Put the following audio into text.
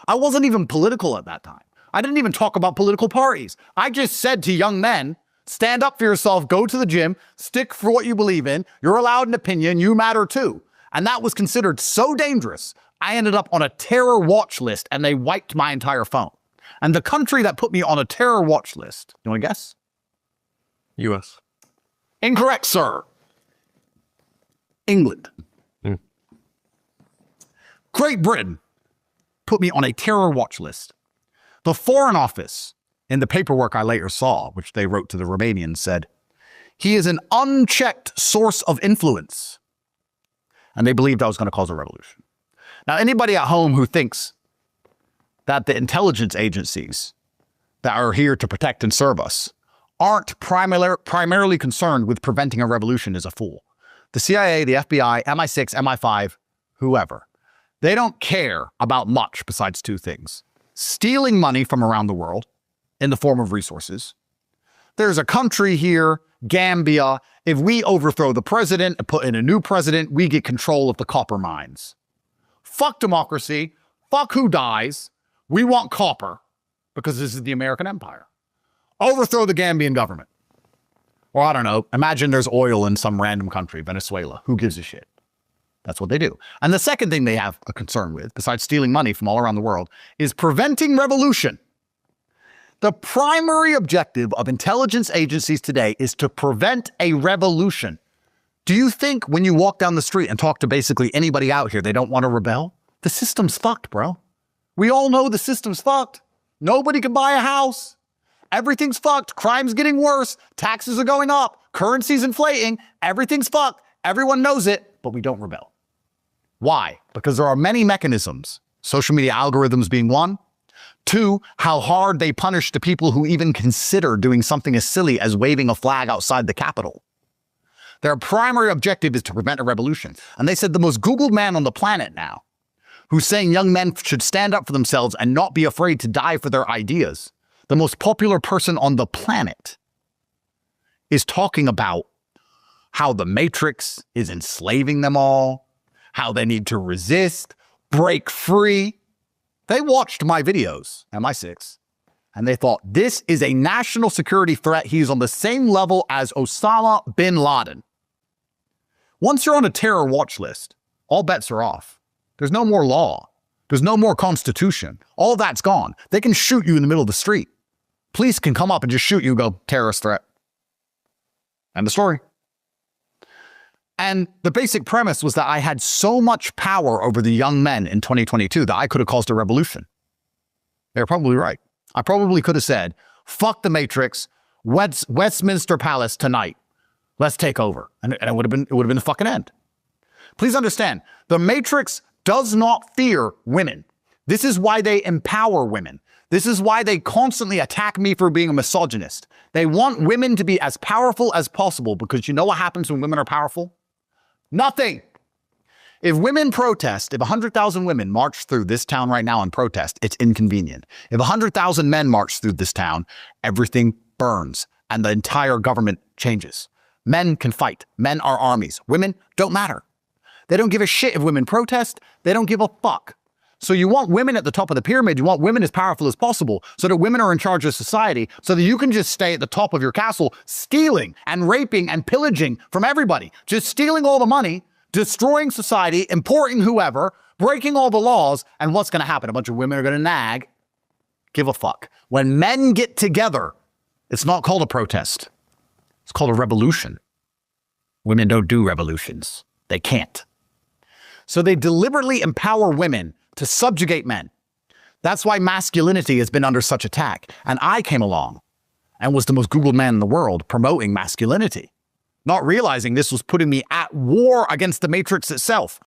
I wasn't even political at that time. I didn't even talk about political parties. I just said to young men, stand up for yourself, go to the gym, stick for what you believe in. You're allowed an opinion. You matter too. And that was considered so dangerous. I ended up on a terror watch list and they wiped my entire phone. And the country that put me on a terror watch list, you want to guess? US. Incorrect, sir. England. Great Britain put me on a terror watch list. The Foreign Office, in the paperwork I later saw, which they wrote to the Romanians, said, he is an unchecked source of influence. And they believed I was going to cause a revolution. Now, anybody at home who thinks that the intelligence agencies that are here to protect and serve us aren't primarily concerned with preventing a revolution is a fool. The CIA, the FBI, MI6, MI5, whoever, they don't care about much besides two things. Stealing money from around the world in the form of resources. There's a country here, Gambia. If we overthrow the president and put in a new president, we get control of the copper mines. Fuck democracy. Fuck who dies. We want copper because this is the American empire. Overthrow the Gambian government. Or I don't know, imagine there's oil in some random country, Venezuela. Who gives a shit? That's what they do. And the second thing they have a concern with, besides stealing money from all around the world, is preventing revolution. The primary objective of intelligence agencies today is to prevent a revolution. Do you think when you walk down the street and talk to basically anybody out here, they don't want to rebel? The system's fucked, bro. We all know the system's fucked. Nobody can buy a house. Everything's fucked. Crime's getting worse. Taxes are going up. Currency's inflating. Everything's fucked. Everyone knows it, but we don't rebel. Why? Because there are many mechanisms, social media algorithms being one. Two, how hard they punish the people who even consider doing something as silly as waving a flag outside the Capitol. Their primary objective is to prevent a revolution. And they said the most Googled man on the planet now, who's saying young men should stand up for themselves and not be afraid to die for their ideas, the most popular person on the planet, is talking about how the Matrix is enslaving them all, how they need to resist, break free. They watched my videos, MI6, and they thought, this is a national security threat. He's on the same level as Osama bin Laden. Once you're on a terror watch list, all bets are off. There's no more law. There's no more constitution. All that's gone. They can shoot you in the middle of the street. Police can come up and just shoot you and go, terrorist threat. End of story. And the basic premise was that I had so much power over the young men in 2022 that I could have caused a revolution. They're probably right. I probably could have said, fuck the Matrix, Westminster Palace tonight. Let's take over. And it would have been the fucking end. Please understand, the Matrix does not fear women. This is why they empower women. This is why they constantly attack me for being a misogynist. They want women to be as powerful as possible because you know what happens when women are powerful? Nothing. If women protest, if 100,000 women march through this town right now and protest, it's inconvenient. If 100,000 men march through this town, everything burns and the entire government changes. Men can fight. Men are armies. Women don't matter. They don't give a shit if women protest. They don't give a fuck. So you want women at the top of the pyramid. You want women as powerful as possible so that women are in charge of society so that you can just stay at the top of your castle stealing and raping and pillaging from everybody. Just stealing all the money, destroying society, importing whoever, breaking all the laws. And what's going to happen? A bunch of women are going to nag. Give a fuck. When men get together, it's not called a protest. It's called a revolution. Women don't do revolutions. They can't. So they deliberately empower women to subjugate men. That's why masculinity has been under such attack. And I came along and was the most Googled man in the world promoting masculinity, not realizing this was putting me at war against the Matrix itself.